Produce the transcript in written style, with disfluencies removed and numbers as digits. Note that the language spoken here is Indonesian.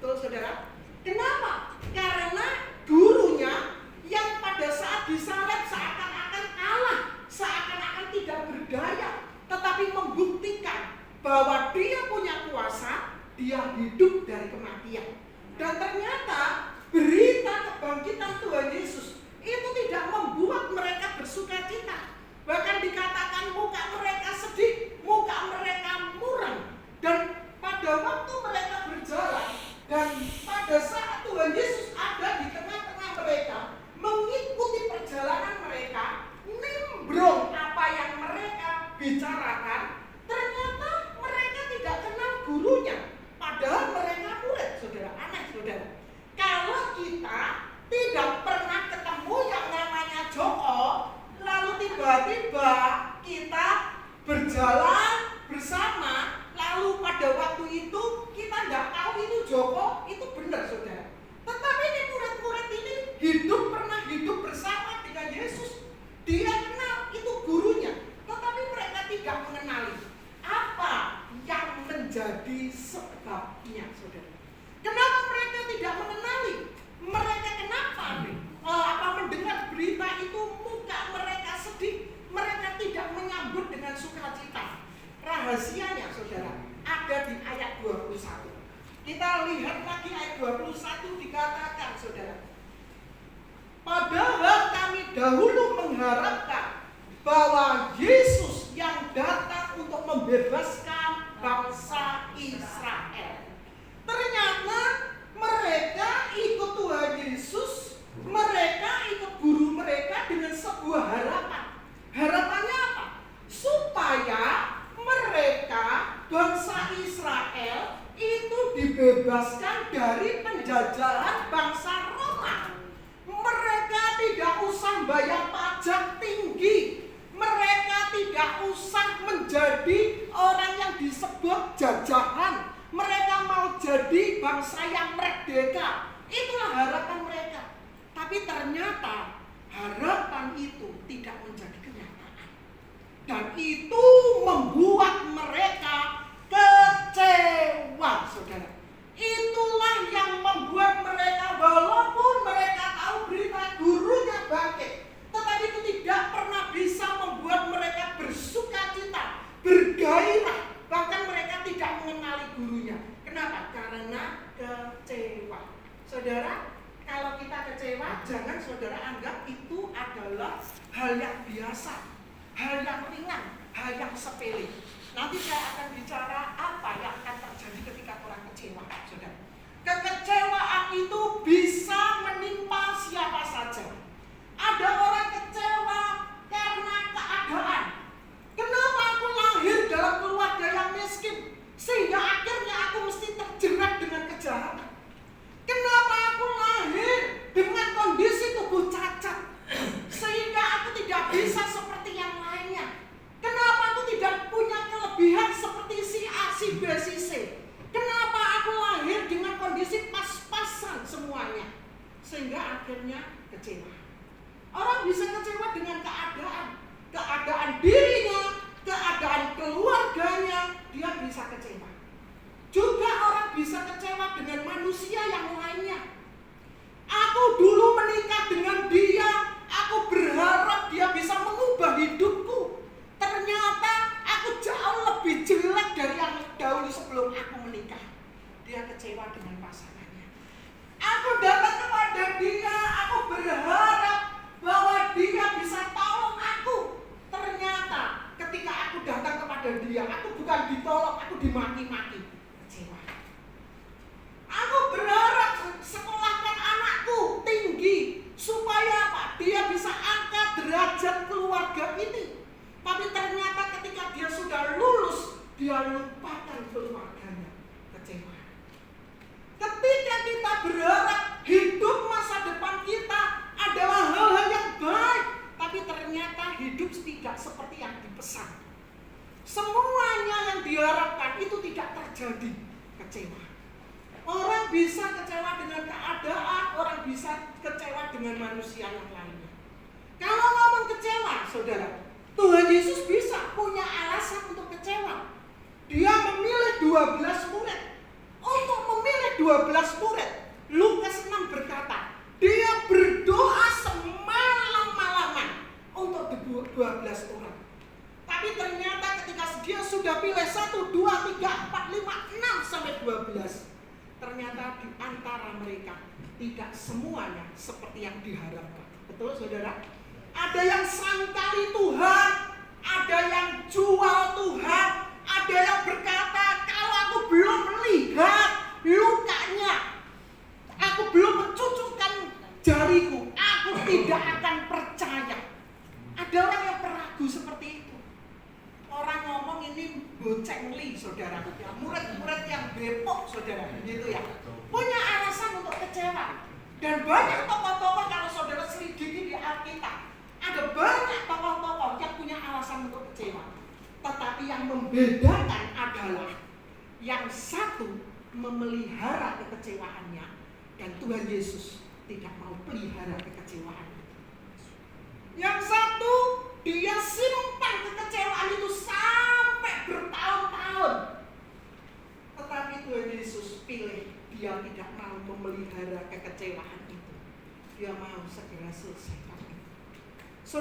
Betul saudara? Kenapa? Karena gurunya yang pada saat disalib seakan-akan kalah, seakan-akan tidak berdaya, tetapi membuktikan bahwa dia punya kuasa, dia hidup dari kematian. Dan ternyata berita kebangkitan Tuhan Yesus itu tidak membuat mereka bersukacita. Bahkan dikatakan muka mereka sedih, muka mereka muram. Dan pada waktu mereka berjalan, dan pada saat Tuhan Yesus ada di tengah-tengah mereka, mengikuti perjalanan mereka, nimbrung apa yang mereka bicarakan, ternyata mereka tidak kenal gurunya. Padahal mereka murid, saudara. Aneh, saudara. Kalau kita tidak pernah ketemu yang namanya Joko, lalu tiba-tiba kita berjalan bersama, lalu pada waktu itu kita tidak tahu itu Joko, itu benar, saudara. Tetapi ini murid-murid ini pernah hidup bersama dengan Yesus. Dia kenal itu gurunya, tetapi mereka tidak mengenali apa yang menjadi sebabnya, saudara. Kenapa mereka tidak mengenali? Mereka kenapa? Mendengar berita itu muka mereka sedih, mereka tidak menyambut dengan sukacita. Rahasianya, saudara, ada di ayat 21. Kita lihat lagi ayat 21 dikatakan, saudara. Padahal kami dahulu mengharapkan bahwa Yesus yang datang untuk membebaskan bangsa Israel. Ternyata mereka ikut Tuhan Yesus, mereka ikut guru mereka dengan sebuah harapan. Harapannya apa? Supaya mereka, bangsa Israel, itu dibebaskan dari penjajahan bangsa Roma. Mereka tidak usah bayar pajak tinggi. Mereka tidak usah menjadi orang yang disebut jajahan. Mereka mau jadi bangsa yang merdeka. Itulah harapan mereka. Tapi ternyata harapan itu tidak menjadi kenyataan. Dan itu membuat mereka kecewa, saudara. Itulah yang membuat mereka, walaupun mereka tahu berita gurunya bangkit, tetapi itu tidak pernah bisa membuat mereka bersukacita, bergairah. Bahkan mereka tidak mengenali gurunya. Kenapa? Karena kecewa. Saudara, kalau kita kecewa, jangan saudara anggap itu adalah hal yang biasa, hal yang ringan, hal yang sepele. Nanti saya akan bicara apa yang akan terjadi ketika orang kecewa, saudara. Kekecewaan itu bisa menimpa siapa saja. Ada orang kecewa karena keadaan. Kenapa aku lahir dalam keluarga yang miskin, sehingga akhirnya aku mesti terjerat dengan kejahatan? Kenapa aku lahir dengan kondisi tubuh cacat, sehingga aku tidak bisa seperti yang lainnya? Kenapa aku tidak punya kelebihan seperti si A, si B, si C? Kenapa aku lahir dengan kondisi pas-pasan semuanya? Sehingga akhirnya kecewa. Orang bisa kecewa dengan keadaan dirinya, keadaan keluarganya, dia bisa kecewa. Juga orang bisa kecewa dengan manusia yang lainnya. Aku dulu menikah dengan dia, aku berharap dia bisa mengubah hidupku. Ternyata aku jauh lebih jelek dari yang dahulu sebelum aku menikah. Dia kecewa dengan pasangannya. Aku datang kepada dia, aku berharap bahwa dia bisa tolong aku. Ternyata ketika aku datang kepada dia, aku bukan ditolong, aku dimaki-maki. Kecewa. Aku berharap sekolahkan anakku tinggi supaya apa? Dia bisa angkat derajat keluarga ini. Tapi ternyata ketika dia sudah lulus, dia lupakan keluarganya. Kecewa. Ketika kita berharap hidup masa depan kita adalah hal-hal yang baik, tapi ternyata hidup tidak seperti yang dipesan. Semuanya yang diharapkan itu tidak terjadi. Kecewa. Orang bisa kecewa dengan keadaan, orang bisa kecewa dengan manusia yang lainnya. Kalau ngomong kecewa, saudara, Tuhan Yesus bisa punya alasan untuk kecewa. Dia memilih 12 murid. Untuk memilih 12 murid, Lukas 6 berkata, dia berdoa semalam-malaman untuk 12 orang. Tapi ternyata ketika dia sudah pilih 1, 2, 3, 4, 5, 6 sampai 12, ternyata di antara mereka tidak semuanya seperti yang diharapkan. Betul saudara? Ada yang sangkali Tuhan, ada yang jual Tuhan, ada yang berkata, kalau aku belum melihat lukanya, aku belum mencucukkan jariku, aku tidak akan percaya. Ada orang yang peragu seperti itu. Orang ngomong ini bocengli, saudara. Murid-murid yang bepok, saudara. Gitu ya. Punya alasan untuk kecewa. Dan banyak tokoh-tokoh kalau saudara selidiki di Alkitab, ada banyak tokoh-tokoh yang punya alasan untuk kecewa. Tetapi yang membedakan adalah yang satu memelihara kekecewaannya, dan Tuhan Yesus tidak mau pelihara kekecewaan. Yang satu, dia simpan kekecewaan itu sampai bertahun-tahun. Tetapi Tuhan Yesus pilih, dia tidak mau memelihara kekecewaan itu. Dia mau segera selesaikan